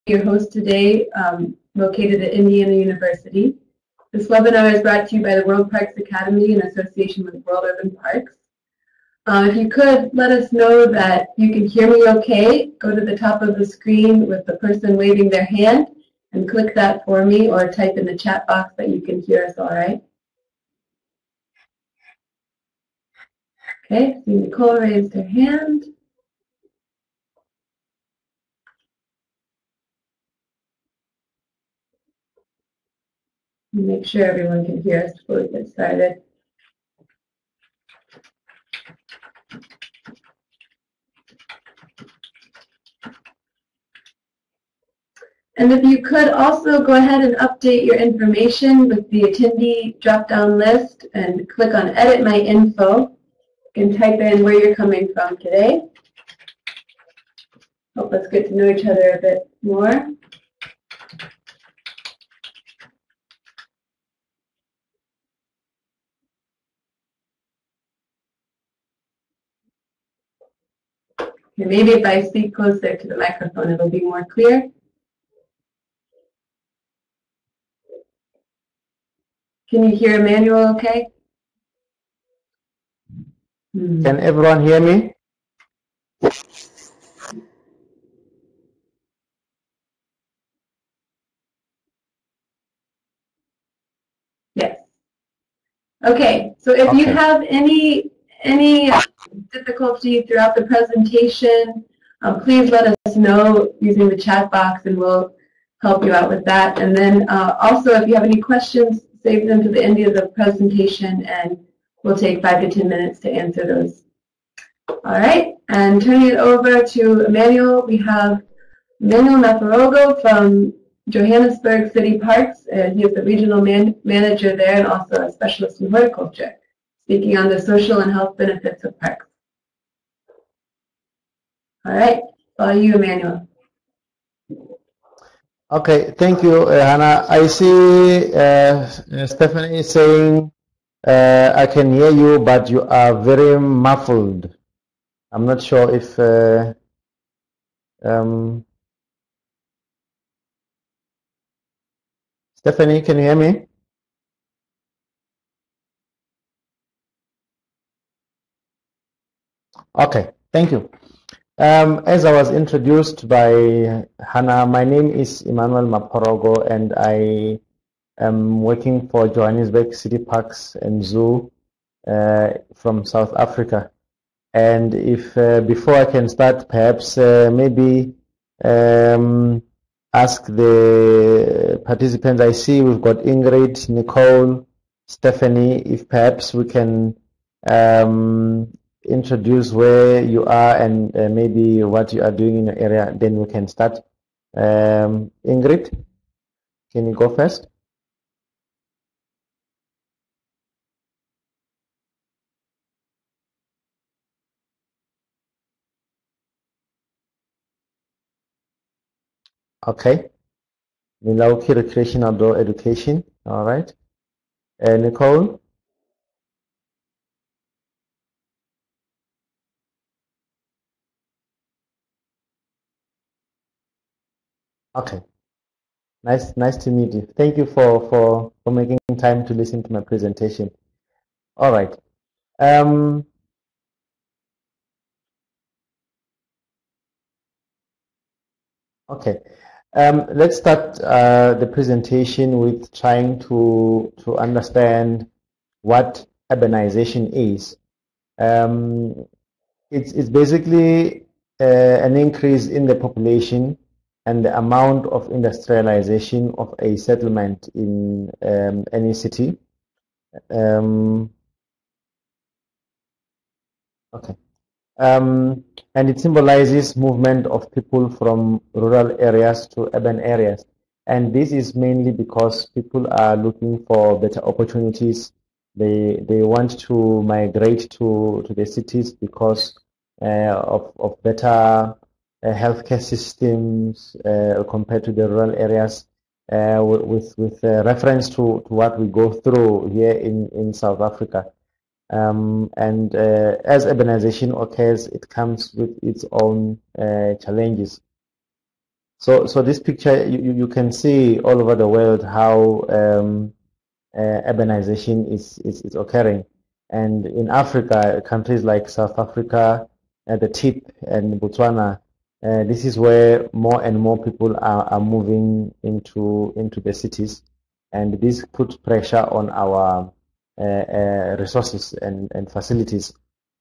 your host today, located at Indiana University. This webinar is brought to you by the World Parks Academy in association with World Urban Parks. If you could let us know that you can hear me okay, go to the top of the screen with the person waving their hand and click that for me, or type in the chat box that you can hear us all right. Okay, see Nicole raised her hand. Make sure everyone can hear us before we get started. And if you could also go ahead and update your information with the attendee drop-down list and click on Edit My Info. You can type in where you're coming from today. Help us get to know each other a bit more. And maybe if I speak closer to the microphone, it'll be more clear. Can you hear Emmanuel okay? Can everyone hear me? Yes. Okay, so if you have any difficulty throughout the presentation, please let us know using the chat box and we'll help you out with that. And then also, if you have any questions, save them to the end of the presentation and we'll take 5 to 10 minutes to answer those. All right, and turning it over to Emmanuel, we have Manuel Morocco from Johannesburg City Parks. He is the regional manager there and also a specialist in horticulture, speaking on the social and health benefits of parks. All right, all you, Emmanuel. Okay, thank you, Hannah. I see Stephanie is saying, I can hear you, but you are very muffled. I'm not sure if Stephanie, can you hear me? Okay, thank you. As I was introduced by Hannah, my name is Emmanuel Maphorogo and I am working for Johannesburg City Parks and Zoo from South Africa. And if before I can start, perhaps maybe ask the participants. I see we've got Ingrid, Nicole, Stephanie, if perhaps we can introduce where you are and maybe what you are doing in your area, then we can start. Ingrid, can you go first? Okay. Milwaukee Recreation Outdoor Education. All right. Nicole? Okay. Nice to meet you. Thank you for making time to listen to my presentation. All right. Okay. Let's start the presentation with trying to understand what urbanization is. It's basically an increase in the population and the amount of industrialization of a settlement in any city. Okay. And it symbolizes movement of people from rural areas to urban areas. And this is mainly because people are looking for better opportunities. They want to migrate to the cities because of better healthcare systems compared to the rural areas. With reference to what we go through here in South Africa. As urbanization occurs, it comes with its own challenges. So this picture, you can see all over the world how urbanization is occurring. And in Africa, countries like South Africa, the tip, and Botswana, this is where more and more people are moving into the cities, and this puts pressure on our resources and facilities.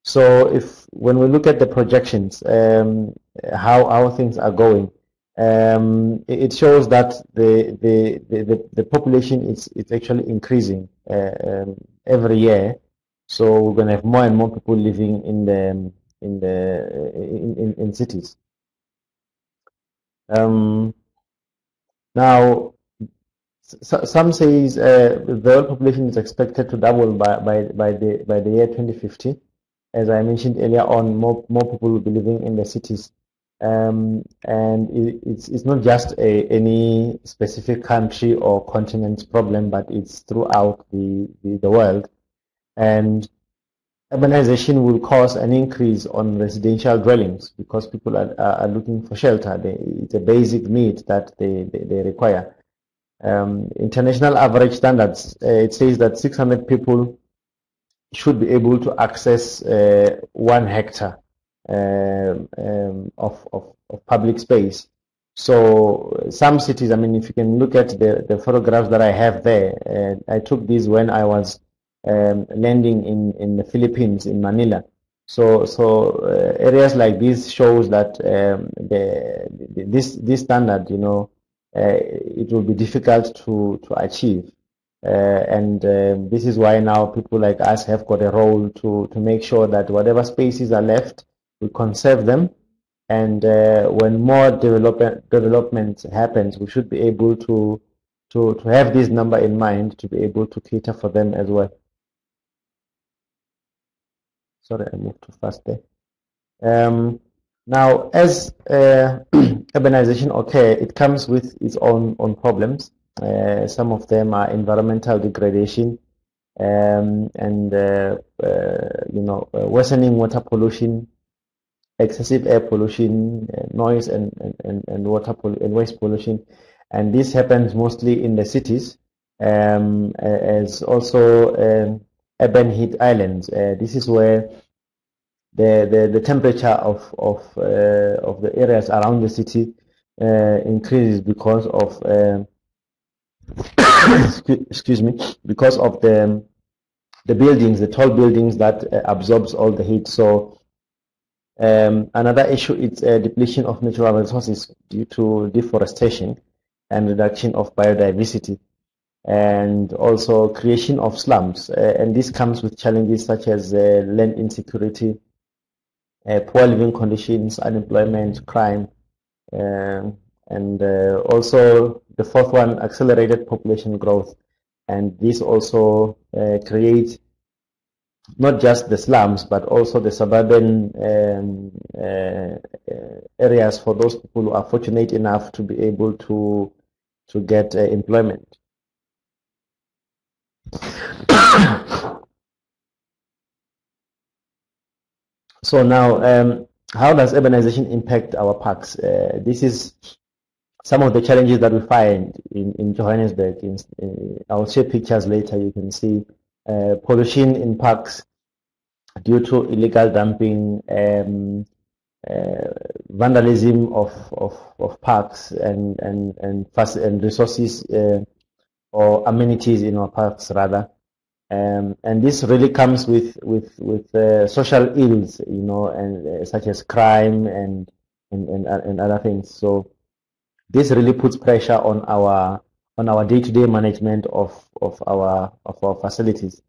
So if when we look at the projections, how things are going, it shows that the population is actually increasing every year. So we're going to have more and more people living in cities. Now, some says the world population is expected to double by the year 2050. As I mentioned earlier on, more people will be living in the cities. And it's not just any specific country or continent's problem, but it's throughout the world. And urbanization will cause an increase on residential dwellings because people are looking for shelter. It's a basic need that they require. International average standards, it says that 600 people should be able to access 1 hectare of public space. So some cities, I mean, if you can look at the photographs that I have there, I took these when I was landing in the Philippines, in Manila. So areas like this shows that this standard, it will be difficult to achieve. And this is why now people like us have got a role to make sure that whatever spaces are left, we conserve them. And when more development happens, we should be able to have this number in mind to be able to cater for them as well. Sorry, I moved too fast there. Now, as urbanization occurs, it comes with its own problems. Some of them are environmental degradation, and worsening water pollution, excessive air pollution, noise and waste pollution, and this happens mostly in the cities, as also urban heat islands. This is where the temperature of the areas around the city increases because of excuse me, because of the buildings, the tall buildings that absorbs all the heat. So another issue is depletion of natural resources due to deforestation and reduction of biodiversity, and also creation of slums. And this comes with challenges such as land insecurity, poor living conditions, unemployment, crime, and also the fourth one, accelerated population growth. And this also creates not just the slums, but also the suburban areas for those people who are fortunate enough to be able to get employment. So now, how does urbanization impact our parks? This is some of the challenges that we find in Johannesburg. I'll share pictures later. You can see pollution in parks due to illegal dumping, vandalism of parks and resources or amenities in our parks rather. And this really comes with social ills, and such as crime and other things. So this really puts pressure on our day-to-day management of our facilities.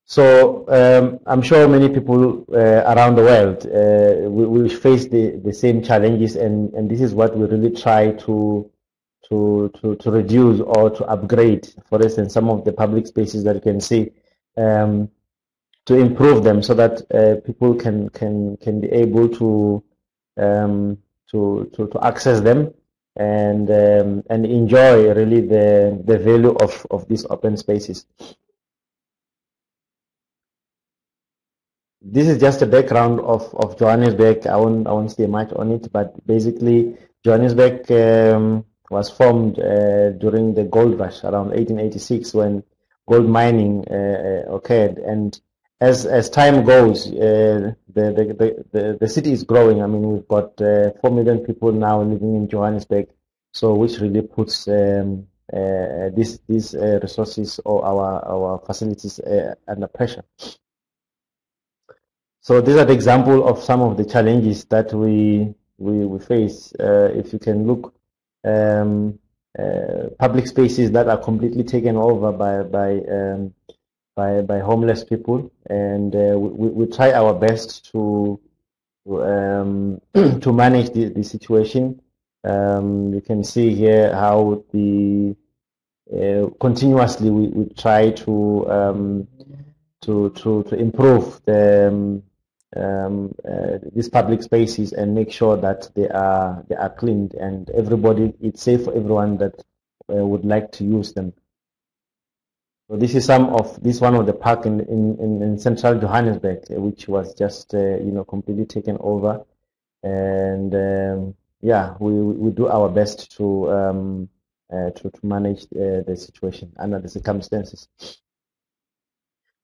So I'm sure many people around the world will face the same challenges, and this is what we really try to reduce or to upgrade. For instance, some of the public spaces that you can see, to improve them so that people can be able to access them and enjoy really the value of these open spaces. this is just a background of Johannesburg. I won't say much on it, but basically Johannesburg was formed during the gold rush around 1886 when gold mining occurred. And as time goes, the city is growing. I mean, we've got 4 million people now living in Johannesburg, so which really puts these resources or our facilities under pressure. So these are the example of some of the challenges that we face. If you can look, public spaces that are completely taken over by homeless people, and we try our best to to manage the situation. You can see here how the continuously we try to improve these public spaces and make sure that they are cleaned and it's safe for everyone that would like to use them. So this is one of the park in central Johannesburg, which was just completely taken over, and yeah, we do our best to manage the situation under the circumstances.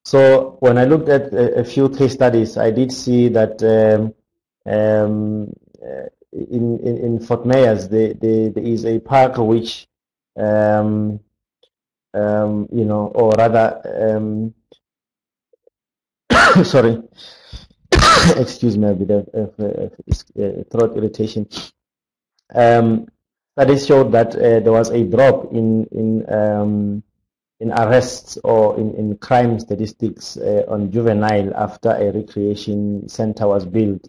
So when I looked at a few case studies, I did see that in Fort Myers there is a park which or rather sorry, excuse me, a bit of throat irritation. Studies showed that there was a drop in arrests or in crime statistics on juvenile after a recreation center was built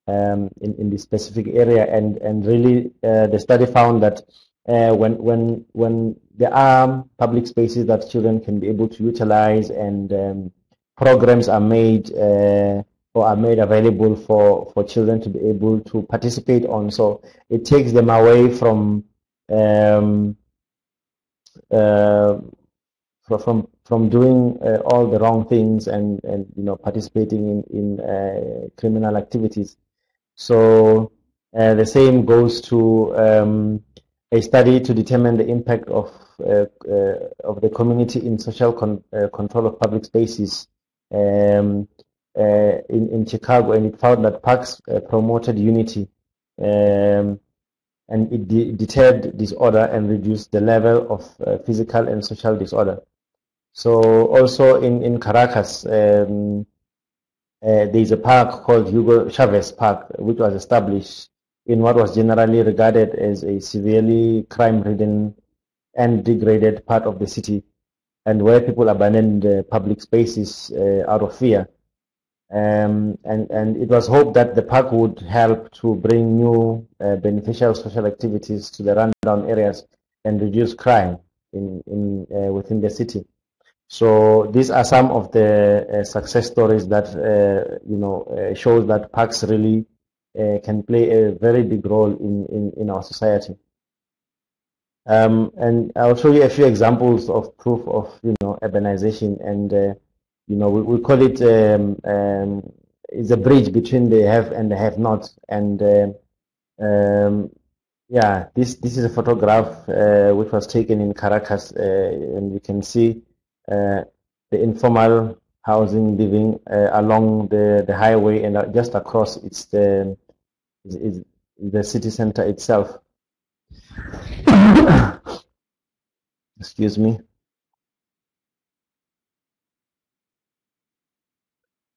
in this specific area, and really the study found that when there are public spaces that children can be able to utilize and programs are made or are made available for children to be able to participate on, so it takes them away from doing all the wrong things and participating in criminal activities. So the same goes to a study to determine the impact of the community in social control of public spaces in Chicago, and it found that parks promoted unity and it deterred disorder and reduced the level of physical and social disorder. So also in Caracas, there is a park called Hugo Chavez Park, which was established in what was generally regarded as a severely crime-ridden and degraded part of the city, and where people abandoned public spaces out of fear. And it was hoped that the park would help to bring new beneficial social activities to the rundown areas and reduce crime within the city. So these are some of the success stories that shows that parks really can play a very big role in our society. And I'll show you a few examples of proof of urbanization, and we call it it's a bridge between the have and the have not. And yeah, this is a photograph which was taken in Caracas, and you can see the informal housing living along the highway, and just across it's the city center itself. Excuse me.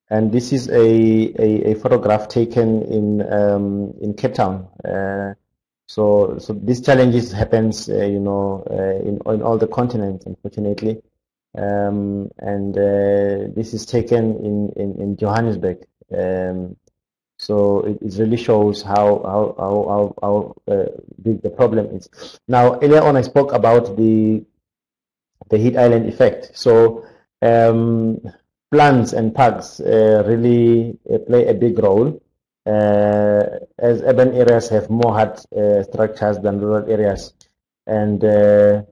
And this is a photograph taken in Cape Town. So these challenges happens in all the continents, unfortunately. And this is taken in Johannesburg. So it really shows how big the problem is. Now, earlier on I spoke about the heat island effect. So plants and parks really play a big role, as urban areas have more hard structures than rural areas, and the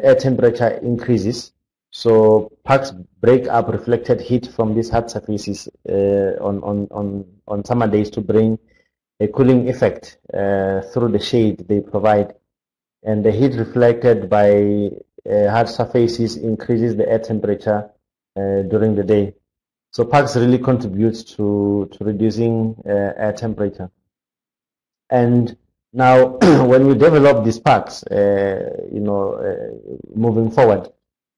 air temperature increases. So parks break up reflected heat from these hard surfaces on summer days to bring a cooling effect through the shade they provide. And the heat reflected by hard surfaces increases the air temperature during the day. So parks really contribute to reducing air temperature. And now, when we develop these parks, moving forward,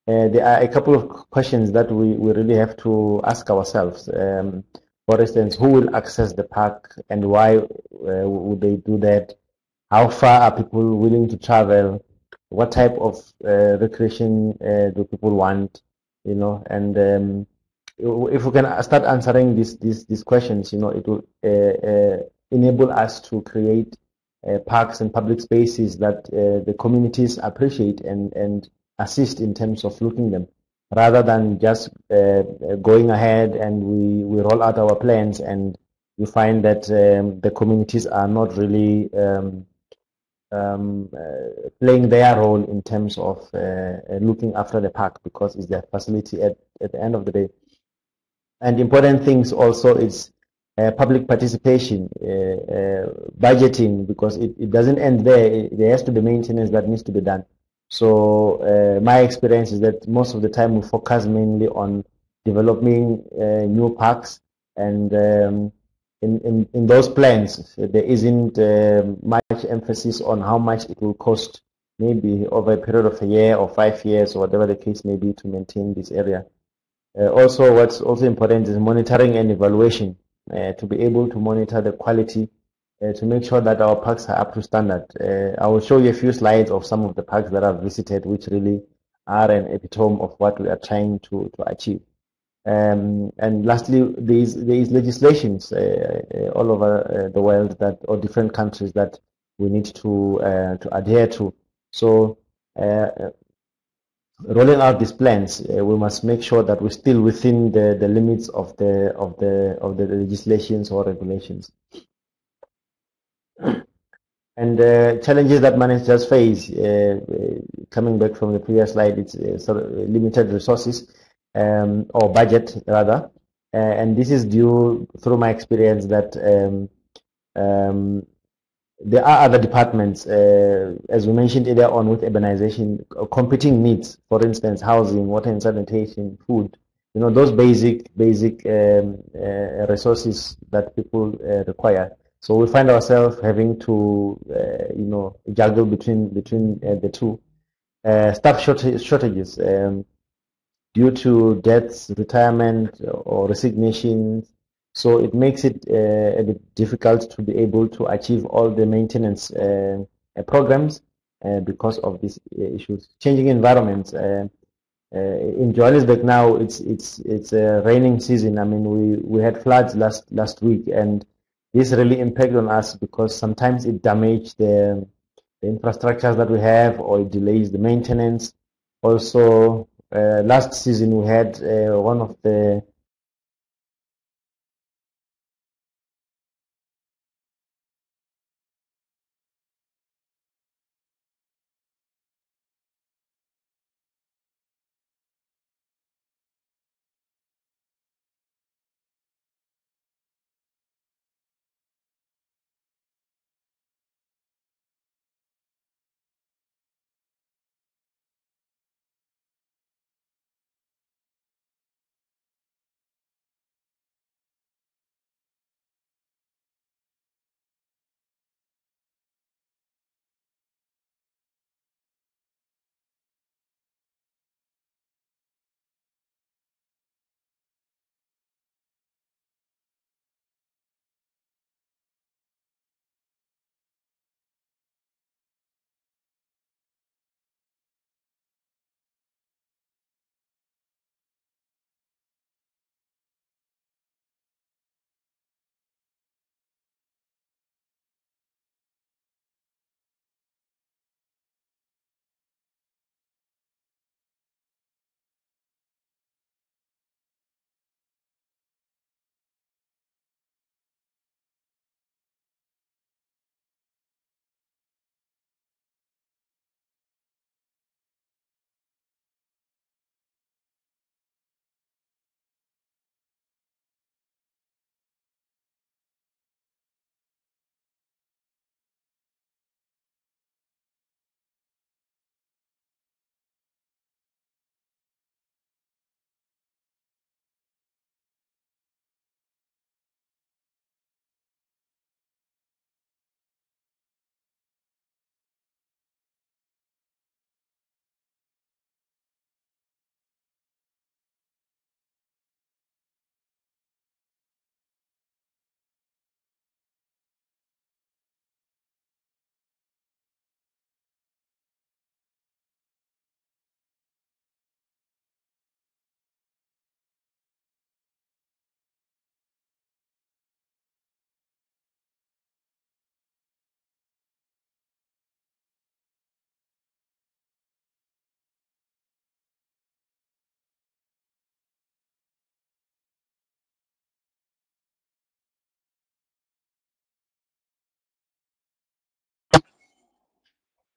there are a couple of questions that we really have to ask ourselves. For instance, who will access the park and why would they do that? How far are people willing to travel? What type of recreation do people want? And if we can start answering these questions, it will enable us to create parks and public spaces that the communities appreciate and assist in terms of looking them, rather than just going ahead and we roll out our plans and you find that the communities are not really playing their role in terms of looking after the park because it's their facility at the end of the day. And important things also is public participation, budgeting, because it doesn't end there. There has to be maintenance that needs to be done. So my experience is that most of the time we focus mainly on developing new parks, and in those plans there isn't much emphasis on how much it will cost, maybe over a period of a year or 5 years or whatever the case may be, to maintain this area. Also, what's also important is monitoring and evaluation, to be able to monitor the quality, to make sure that our parks are up to standard. I will show you a few slides of some of the parks that I've visited, which really are an epitome of what we are trying to achieve. And lastly, there is legislations all over the world, that, or different countries, that we need to adhere to. So rolling out these plans, we must make sure that we're still within the limits of the legislations or regulations. And the challenges that managers face, coming back from the previous slide, it's sort of limited resources, or budget rather, and this is due, through my experience, that there are other departments, as we mentioned earlier on, with urbanization, competing needs. For instance, housing, water and sanitation, food. Those basic resources that people require. So we find ourselves having to, juggle between the two. Staff shortages due to deaths, retirement, or resignations. So it makes it a bit difficult to be able to achieve all the maintenance programs because of these issues. Changing environments. In Johannesburg now, it's a raining season. I mean, we had floods last week, and this really impacted on us because sometimes it damaged the infrastructures that we have, or it delays the maintenance. Also, last season we had one of the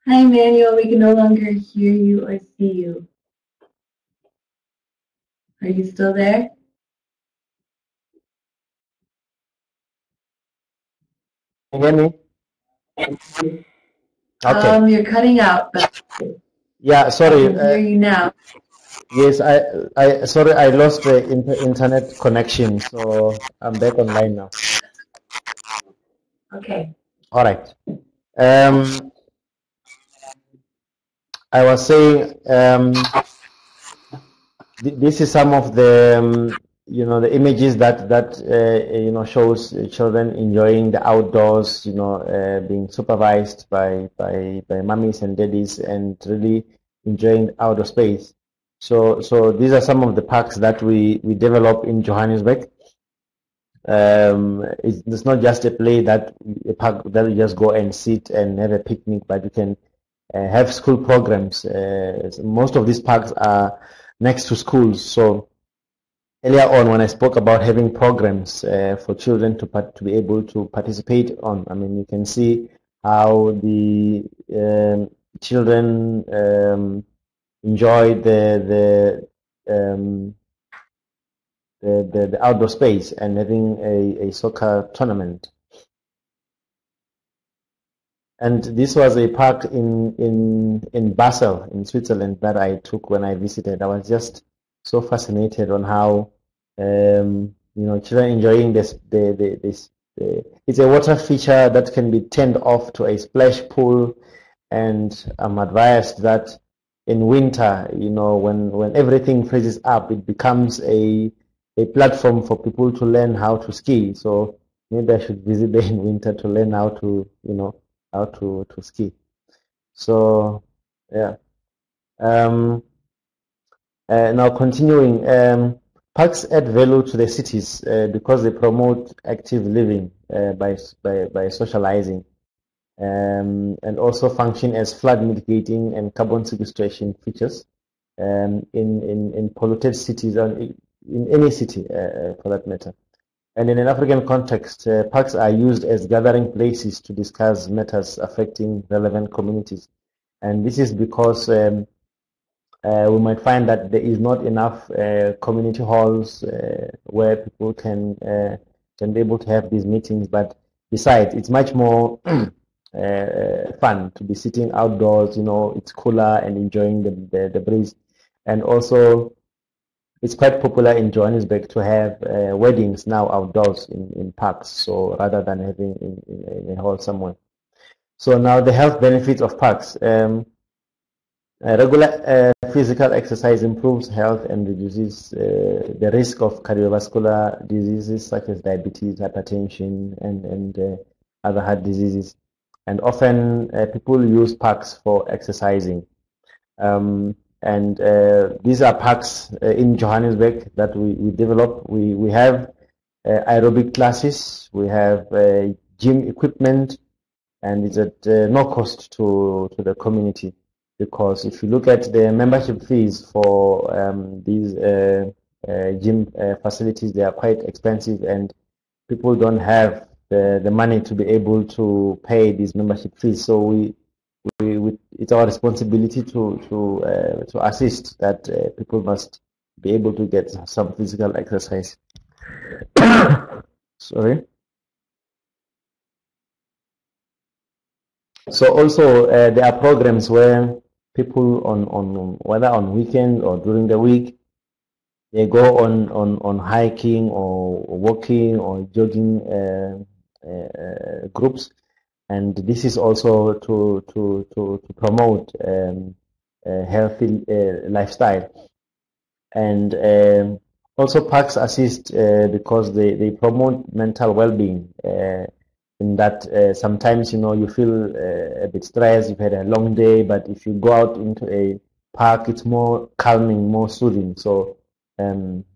Hi, Emmanuel. We can no longer hear you or see you. Are you still there? Can you hear me? Okay. You're cutting out, but Yeah, I sorry. can hear you now. Yes, sorry, I lost the internet connection, so I'm back online now. Okay. All right. Um, I was saying, this is some of the, the images that shows children enjoying the outdoors, being supervised by mummies and daddies and really enjoying the outdoor space. So these are some of the parks that we develop in Johannesburg. It's not just a park that you just go and sit and have a picnic, but you can have school programs. Most of these parks are next to schools. So earlier on, when I spoke about having programs for children to be able to participate on, I mean, you can see how the children enjoy the outdoor space and having a soccer tournament. And this was a park in Basel, in Switzerland, that I took when I visited. I was just so fascinated on how children enjoying it's a water feature that can be turned off to a splash pool, and I'm advised that in winter, when everything freezes up, it becomes a platform for people to learn how to ski. So maybe I should visit there in winter to learn how to ski. So yeah. Um, Now continuing, parks add value to the cities because they promote active living by socializing, and also function as flood mitigating and carbon sequestration features in polluted cities, and in any city for that matter. And in an African context, parks are used as gathering places to discuss matters affecting relevant communities. And this is because we might find that there is not enough community halls where people can be able to have these meetings. But besides, it's much more fun to be sitting outdoors. It's cooler and enjoying the breeze. And also, it's quite popular in Johannesburg to have weddings now outdoors in parks, so rather than having in a hall somewhere. So now the health benefits of parks. Regular physical exercise improves health and reduces the risk of cardiovascular diseases such as diabetes, hypertension, and other heart diseases. And often people use parks for exercising. And these are parks in Johannesburg that we develop. We have aerobic classes, we have gym equipment, and it's at no cost to the community, because if you look at the membership fees for these gym facilities, they are quite expensive, and people don't have the money to be able to pay these membership fees. So it's our responsibility to assist that people must be able to get some physical exercise. Sorry. So also there are programs where people on whether on weekend or during the week, they go on hiking or walking or jogging groups, and this is also to promote a healthy lifestyle. And also parks assist because they promote mental well-being, in that sometimes you feel a bit stressed, you've had a long day, but if you go out into a park, it's more calming, more soothing. So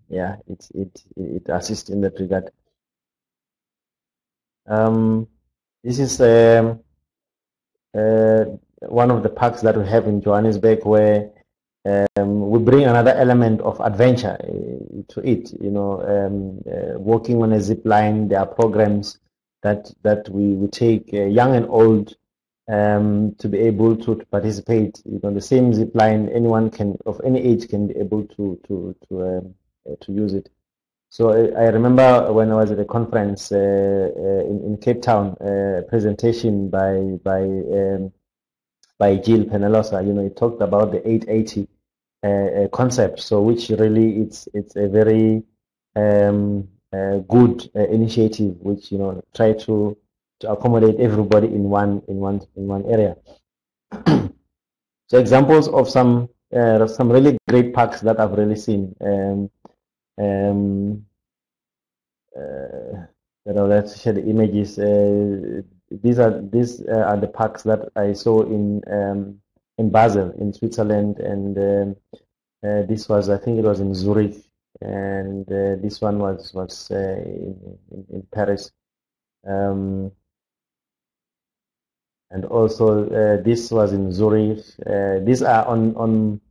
yeah, it assists in that regard. This is one of the parks that we have in Johannesburg, where we bring another element of adventure to it. Walking on a zip line. There are programs that we take young and old to be able to participate. The same zip line, anyone can of any age can be able to use it. So I remember when I was at a conference in Cape Town, a presentation by Jill Penelosa. It talked about the 880 concept. So which really it's a very good initiative, which try to accommodate everybody in one area. So examples of some really great parks that I've really seen. Let's share the images. These are the parks that I saw in Basel, in Switzerland, and this was, I think it was in Zurich, and this one was in Paris. And also this was in Zurich. These are on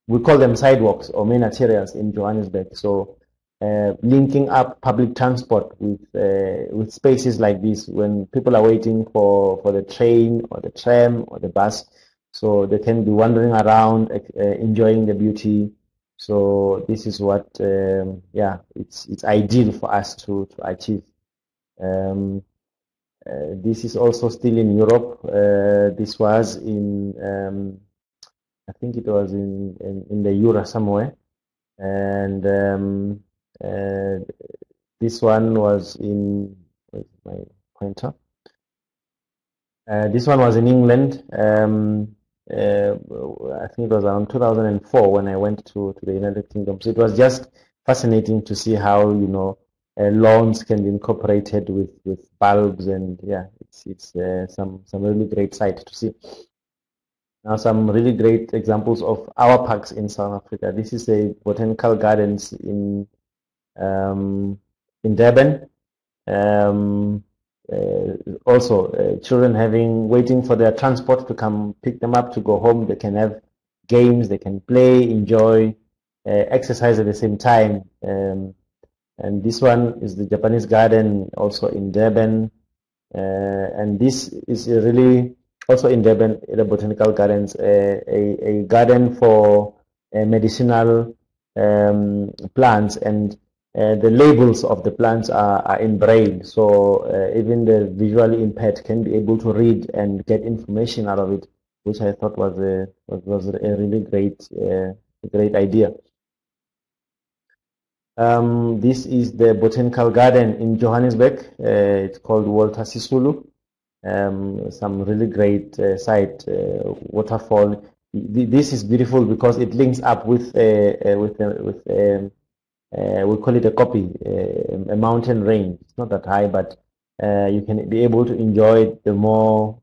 we call them sidewalks or main arterials in Johannesburg. So linking up public transport with spaces like this when people are waiting for the train or the tram or the bus, so they can be wandering around enjoying the beauty. So this is what it's ideal for us to achieve. This is also still in Europe. This was in I think it was in the Euro somewhere, and this one was in, where's my pointer? This one was in England. I think it was around 2004 when I went to the United Kingdom. So it was just fascinating to see how lawns can be incorporated with bulbs, and yeah, it's some really great sight to see. Now, some really great examples of our parks in South Africa. This is a Botanical Gardens in Durban. Also, children waiting for their transport to come pick them up to go home. They can have games, they can play, enjoy, exercise at the same time. And this one is the Japanese garden, also in Durban. And this is really also in Durban, the Botanical Gardens, a garden for medicinal plants, and the labels of the plants are in braille, so even the visually impaired can be able to read and get information out of it, which I thought was a really great idea. This is the Botanical Garden in Johannesburg. It's called Walter Sisulu. Some really great site, waterfall. This is beautiful because it links up with we call it a copy, a mountain range. It's not that high, but you can be able to enjoy the more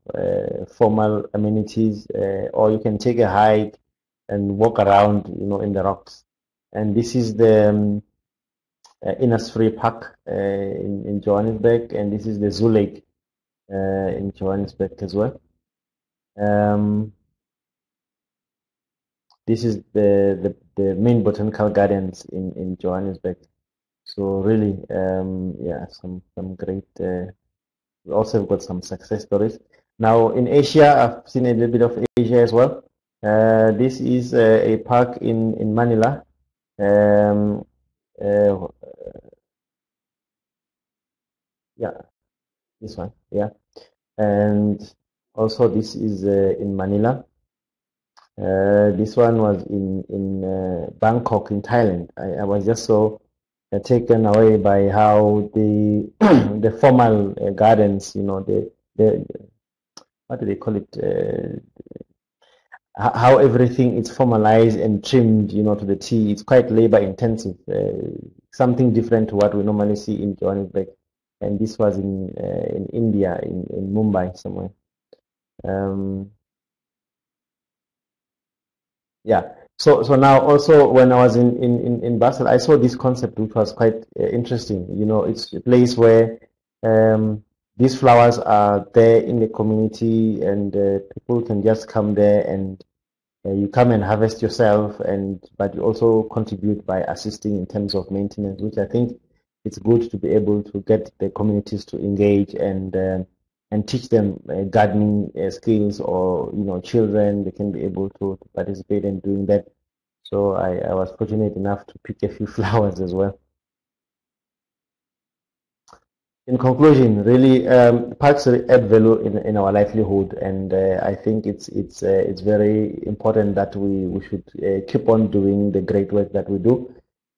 formal amenities, or you can take a hike and walk around, in the rocks. And this is the Innisfree Park in Johannesburg, and this is the Zoo Lake in Johannesburg as well. This is the main botanical gardens in Johannesburg. So really, some great. We also have got some success stories. Now in Asia, I've seen a little bit of Asia as well. This is a park in Manila. This one, and also this is in Manila. This one was in Bangkok in Thailand. I was just so taken away by how the the formal gardens, the what do they call it? How everything is formalized and trimmed, to the T. It's quite labor intensive, something different to what we normally see in Johannesburg. And this was in India, in Mumbai somewhere. So now also when I was in Basel, I saw this concept which was quite interesting. It's a place where these flowers are there in the community, and people can just come there, and you come and harvest yourself, but you also contribute by assisting in terms of maintenance, which I think it's good to be able to get the communities to engage and and teach them gardening skills, or children, they can be able to participate in doing that. So I was fortunate enough to pick a few flowers as well. In conclusion, really, parks add value in our livelihood, and I think it's very important that we should keep on doing the great work that we do,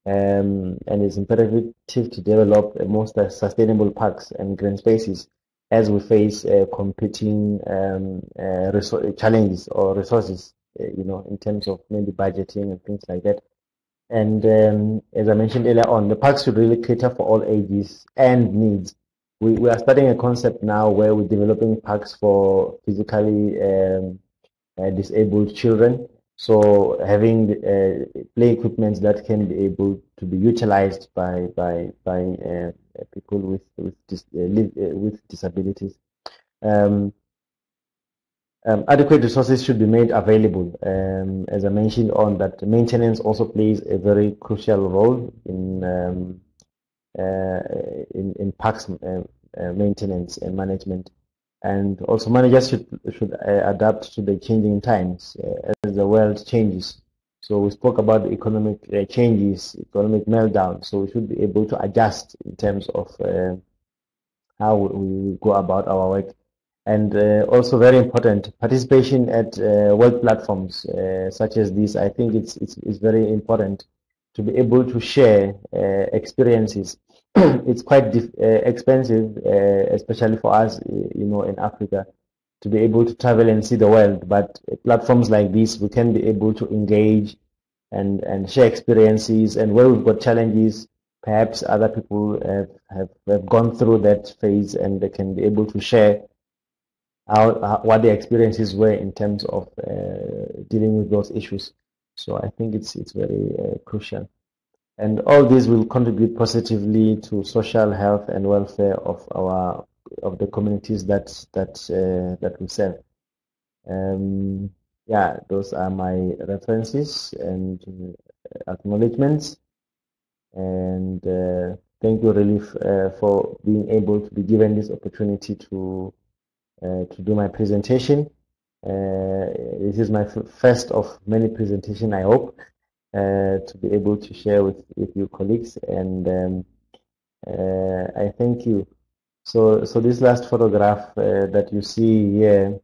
and it's imperative to develop more sustainable parks and green spaces as we face competing challenges or resources, in terms of maybe budgeting and things like that. And as I mentioned earlier on, the parks should really cater for all ages and needs. We are starting a concept now where we're developing parks for physically disabled children. So having play equipment that can be able to be utilized by people with disabilities. Adequate resources should be made available. As I mentioned on that, maintenance also plays a very crucial role in parks maintenance and management, and also managers should adapt to the changing times as the world changes. So we spoke about the economic changes, economic meltdown. So we should be able to adjust in terms of how we go about our work. And also very important, participation at work platforms such as this. I think it's very important to be able to share experiences. It's quite expensive, especially for us, in Africa, to be able to travel and see the world. But platforms like this, we can be able to engage and share experiences. And where we've got challenges, perhaps other people have gone through that phase, and they can be able to share what their experiences were in terms of dealing with those issues. So I think it's very crucial, and all these will contribute positively to social health and welfare of the communities that we serve. Yeah, those are my references and acknowledgements, and thank you really for being able to be given this opportunity to do my presentation. This is my first of many presentations, I hope, to be able to share with you colleagues, and I thank you. So this last photograph that you see here,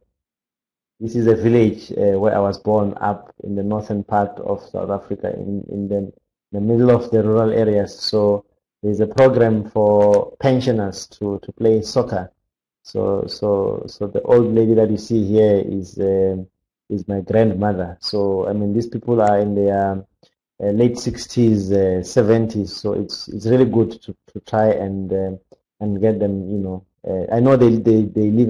this is a village where I was born, up in the northern part of South Africa, in the middle of the rural areas. So there's a program for pensioners to play soccer. So the old lady that you see here is my grandmother. So I mean, these people are in their late 60s, 70s. So it's really good to try and get them. I know they live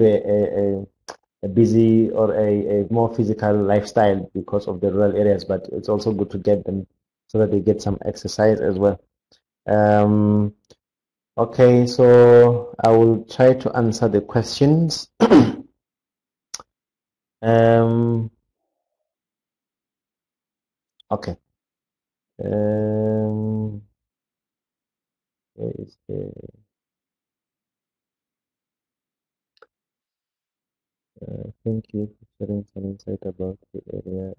a busy or a more physical lifestyle because of the rural areas, but it's also good to get them so that they get some exercise as well. Okay, so I will try to answer the questions. Okay. Where is thank you for sharing some insight about the area and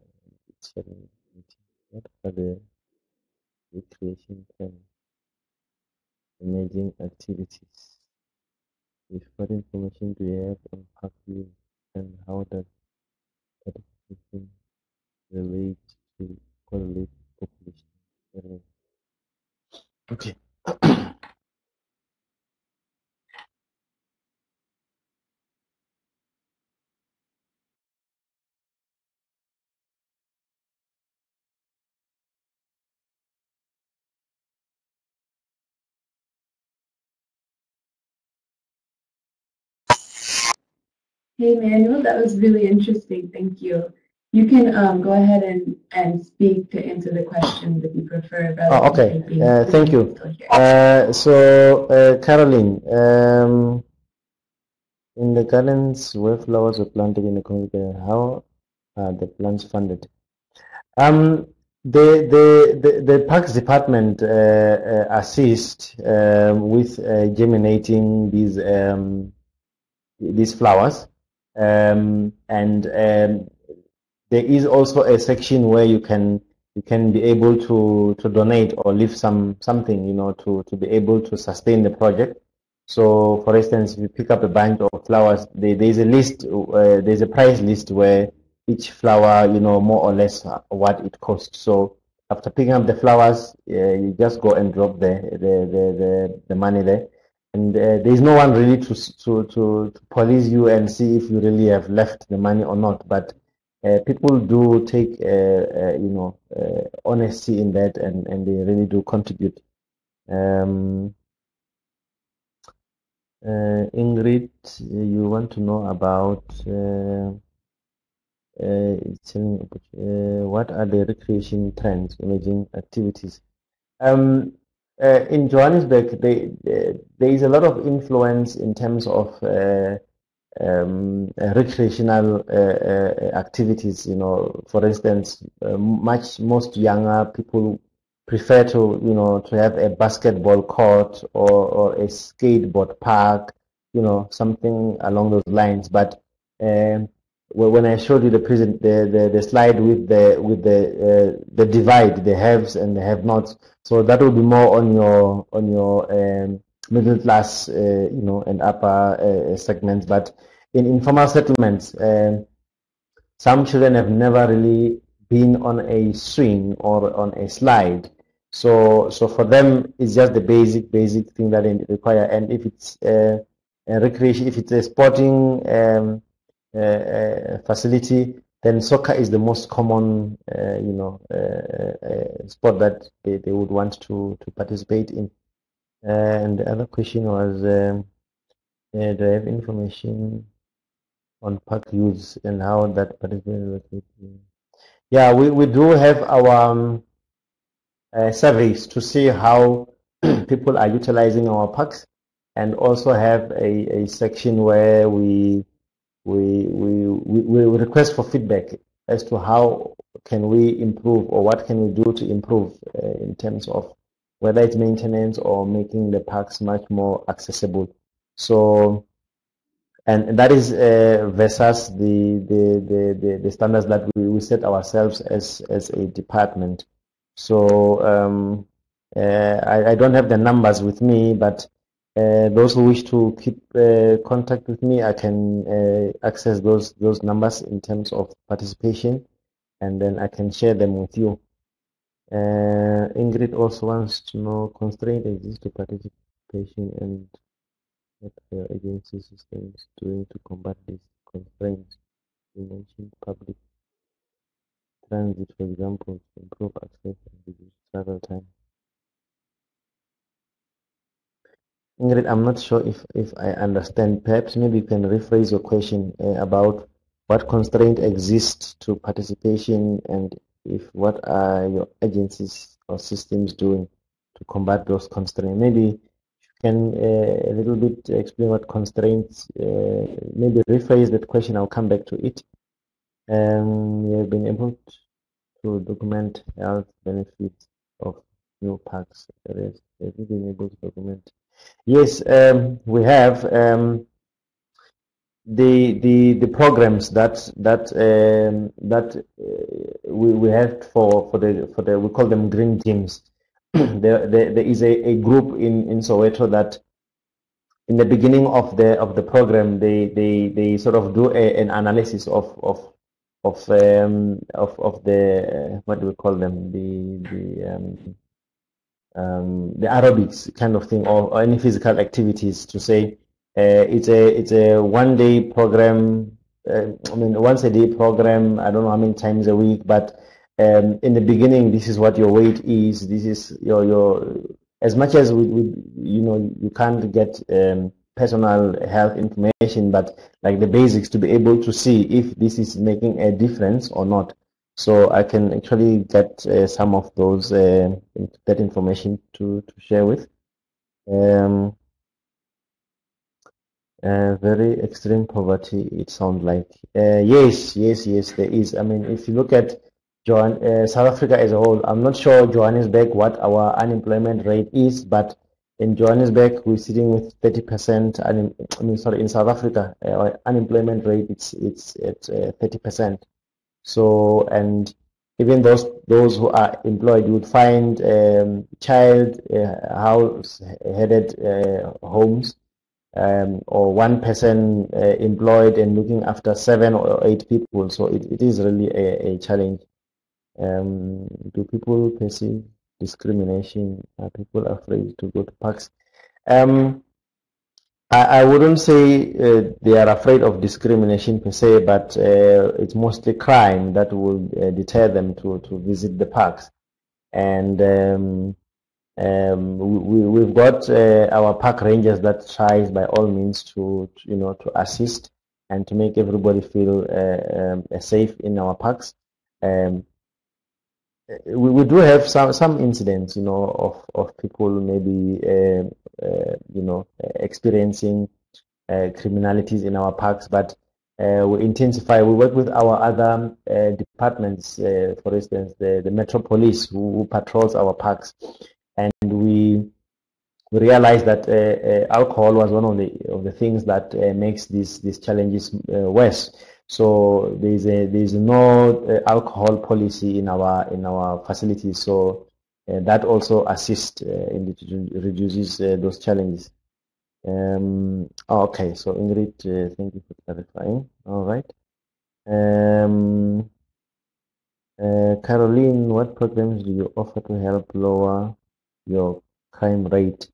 its challenge. What are the recreation plan emerging activities? Which what information do you have on park use, and how does participation relate to correlate population areas? Okay. Hey, Manuel, that was really interesting. Thank you. You can go ahead and speak to answer the questions if you prefer. Okay. Thank you. Caroline, in the gardens where flowers were planted in the community, how are the plants funded? The Parks Department assist with germinating these these flowers, there is also a section where you can be able to donate or leave something, to be able to sustain the project. So, for instance, if you pick up a bunch of flowers, there's a list, there's a price list where each flower, more or less what it costs. So, after picking up the flowers, you just go and drop the money there, and there's no one really to police you and see if you really have left the money or not. But people do take honesty in that, and they really do contribute. Ingrid, you want to know about what are the recreation trends, emerging activities? In Johannesburg, there is a lot of influence in terms of recreational activities. For instance, most younger people prefer to have a basketball court or a skateboard park, something along those lines. But when I showed you the slide with the divide, the haves and the have-nots, so that will be more on your middle class, and upper segments. But in informal settlements, some children have never really been on a swing or on a slide. So for them, it's just the basic thing that they require. And if it's a recreation, if it's a sporting facility, then soccer is the most common, sport that they would want to participate in. And the other question was, do I have information on park use and how that participation? Yeah, we do have our surveys to see how people are utilizing our parks, and also have a section where we request for feedback as to how can we improve, or what can we do to improve in terms of whether it's maintenance or making the parks much more accessible. So, and that is versus the standards that we set ourselves as a department. So I don't have the numbers with me, but those who wish to keep contact with me, I can access those numbers in terms of participation, and then I can share them with you. Ingrid also wants to know, constraint exists to participation, and what are agency systems doing to combat these constraints? You mentioned public transit, for example, to improve access and reduce travel time. Ingrid, I'm not sure if I understand. Perhaps maybe you can rephrase your question about what constraint exists to participation, and what are your agencies or systems doing to combat those constraints. Maybe you can a little bit explain what constraints, maybe rephrase that question. I'll come back to it. We have been able to document health benefits of new parks areas. Have you been able to document? Yes, we have the programs that we have for the we call them green gyms. there is a group in Soweto that in the beginning of the program they sort of do an analysis of the what do we call them, the aerobics kind of thing, or any physical activities, to say it's a 1 day program. Once a day program. I don't know how many times a week, but in the beginning, this is what your weight is. This is your as much as you can't get personal health information, but like the basics to be able to see if this is making a difference or not. So I can actually get some of those that information to share with. Very extreme poverty, it sounds like. Yes, there is. If you look at South Africa as a whole, I'm not sure Johannesburg what our unemployment rate is, but in Johannesburg, we're sitting with 30%. In South Africa, unemployment rate it's at 30%. So, and even those who are employed, you would find child house-headed homes, or one person employed and looking after 7 or 8 people. So it is really a challenge. Do people perceive discrimination? Are people afraid to go to parks? I wouldn't say they are afraid of discrimination per se, but it's mostly crime that will deter them to visit the parks. And we've got our park rangers that tries by all means to assist and to make everybody feel safe in our parks. We do have some incidents, of people maybe experiencing criminalities in our parks, but we intensify. We work with our other departments, for instance, the Metro Police who patrols our parks, and we realized that alcohol was one of the things that makes these challenges worse. So there's no alcohol policy in our facilities. So that also assists reduces those challenges. Okay, so Ingrid, thank you for clarifying. All right. Caroline, what programs do you offer to help lower your crime rate?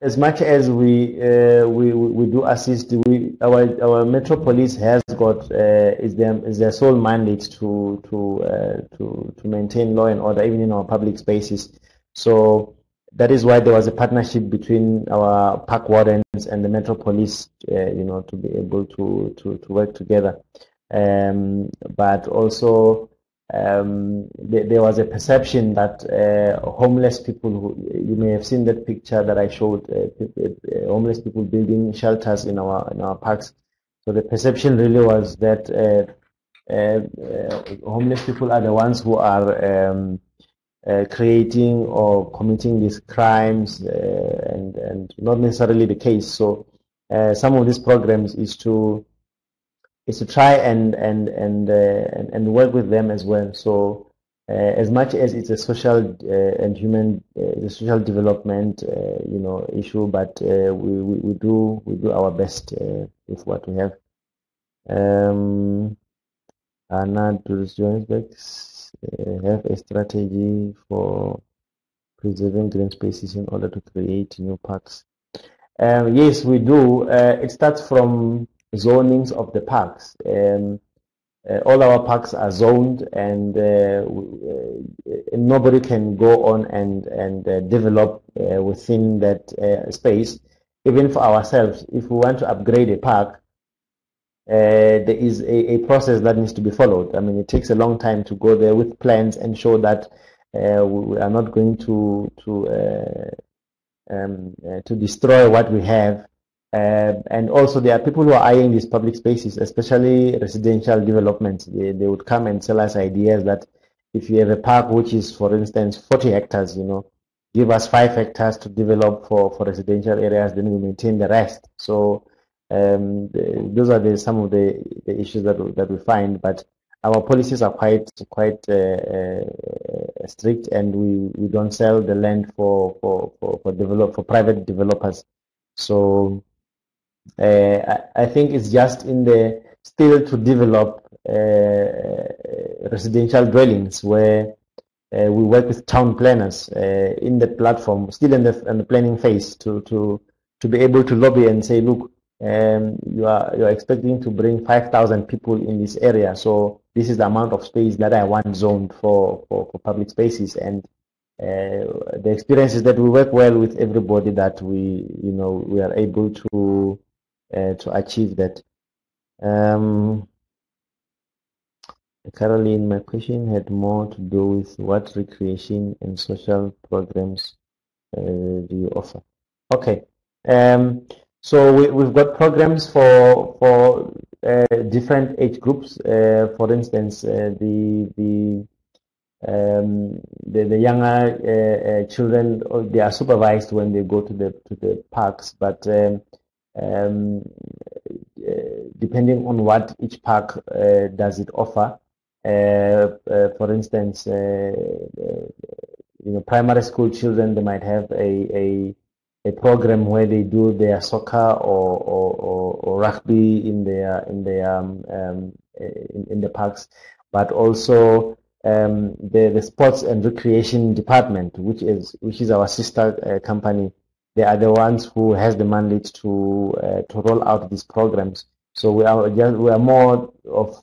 As much as we do assist, our Metro Police has got is their sole mandate to maintain law and order even in our public spaces. So that is why there was a partnership between our park wardens and the Metro Police, to be able to work together. But also there was a perception that homeless people, you may have seen that picture that I showed, homeless people building shelters in our parks. So the perception really was that homeless people are the ones who are creating or committing these crimes, and not necessarily the case. So some of these programs is to try and work with them as well. So as much as it's a social and human, the social development issue, but we do our best with what we have. Anna, does Johannesburg have a strategy for preserving green spaces in order to create new parks? Yes, we do. It starts from zonings of the parks. All our parks are zoned, and nobody can go on and develop within that space. Even for ourselves, if we want to upgrade a park, there is a process that needs to be followed. I mean, it takes a long time to go there with plans and show that we are not going to destroy what we have. And also there are people who are eyeing these public spaces, especially residential developments. They would come and sell us ideas that if you have a park which is, for instance, 40 hectares, give us 5 hectares to develop for residential areas, then we maintain the rest. So those are some of the issues that we find, but our policies are quite strict, and we don't sell the land for private developers. So I think it's just in the still to develop residential dwellings where we work with town planners in the platform, still in the planning phase, to be able to lobby and say, look, you're expecting to bring 5,000 people in this area, so this is the amount of space that I want zoned for public spaces. And the experience is that we work well with everybody, that we are able to achieve that. Caroline, my question had more to do with what recreation and social programs do you offer? Okay. So we've got programs for different age groups. For instance, the the younger children, they are supervised when they go to the parks, but um, depending on what each park does it offer. For instance, primary school children, they might have a program where they do their soccer or rugby in the parks, but also the sports and recreation department, which is our sister company. They are the ones who has the mandate to roll out these programs. So we are more of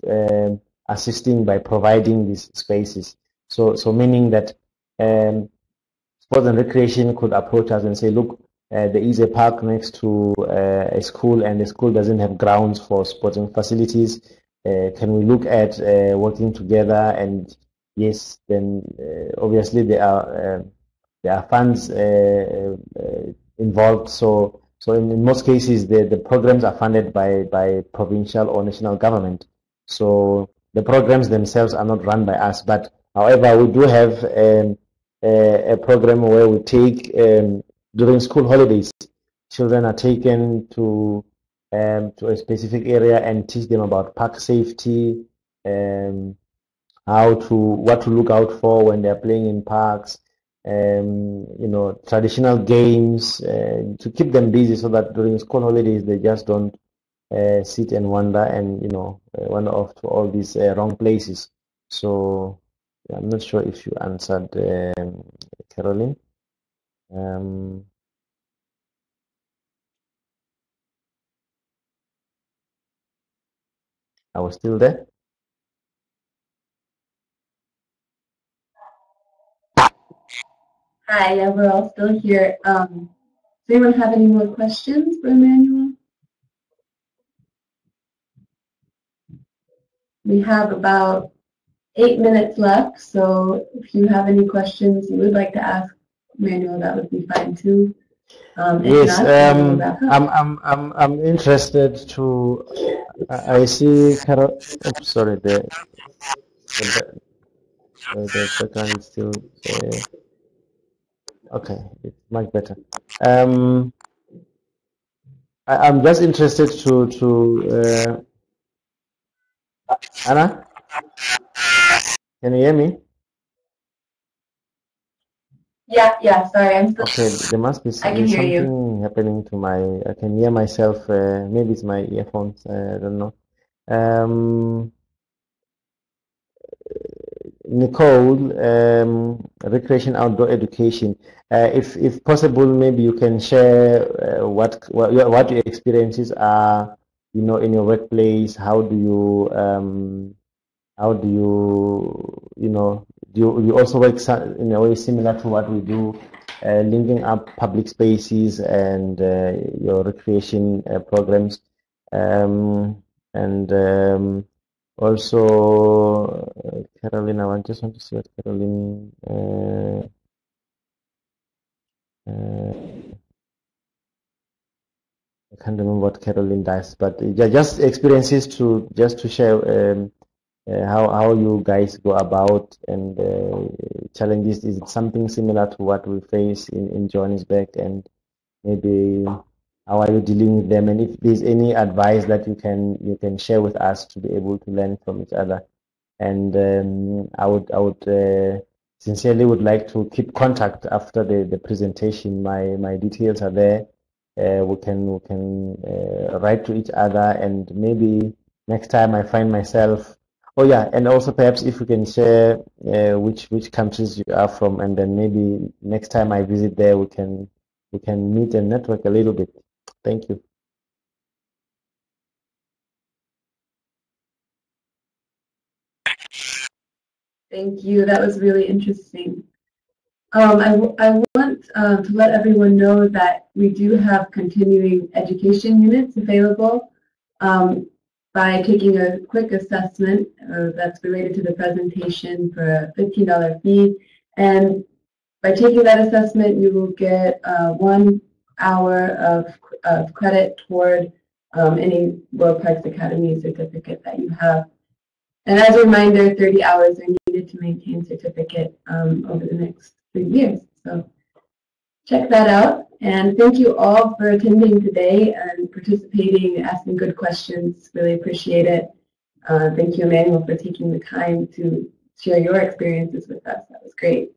assisting by providing these spaces. So meaning that sports and recreation could approach us and say, look, there is a park next to a school, and the school doesn't have grounds for sporting facilities. Can we look at working together? And yes, then obviously there are funds involved. So in most cases, the programs are funded by provincial or national government. So the programs themselves are not run by us, but however, we do have a program where we take during school holidays, children are taken to a specific area and teach them about park safety, what to look out for when they're playing in parks, traditional games to keep them busy so that during school holidays they just don't sit and wander and wander off to all these wrong places. So I'm not sure if you answered Caroline. I was still there. Hi, yeah, we're all still here. Does anyone have any more questions for Emmanuel? We have about 8 minutes left, so if you have any questions you would like to ask Manuel, that would be fine too. Yes, I'm interested to. I see Carol. Oops, sorry, the background is still okay. It's much better. I'm just interested to Anna. Can you hear me? Yeah, sorry, I'm still. Okay, there must be something happening to my. I can hear myself. Maybe it's my earphones. I don't know. Nicole, recreation outdoor education. If possible, maybe you can share what your experiences are. In your workplace. How do you do you also work in a way similar to what we do, linking up public spaces and your recreation programs, and also Caroline, I just want to see what Caroline I can't remember what Caroline does, but just experiences to share how you guys go about and challenges. Is it something similar to what we face in Johannesburg, and maybe how are you dealing with them, and if there's any advice that you can share with us to be able to learn from each other. And I would sincerely would like to keep contact after the presentation. My details are there. We can write to each other, and maybe next time I find myself. Oh yeah, and also perhaps if we can share which countries you are from, and then maybe next time I visit there, we can meet and network a little bit. Thank you. Thank you. That was really interesting. I want to let everyone know that we do have continuing education units available by taking a quick assessment that's related to the presentation for a $15 fee. And by taking that assessment, you will get 1 hour of credit toward any World Parks Academy certificate that you have. And as a reminder, 30 hours are needed to maintain certificate over the next 3 years. So check that out. And thank you all for attending today and participating, asking good questions. Really appreciate it. Thank you, Emmanuel, for taking the time to share your experiences with us. That was great.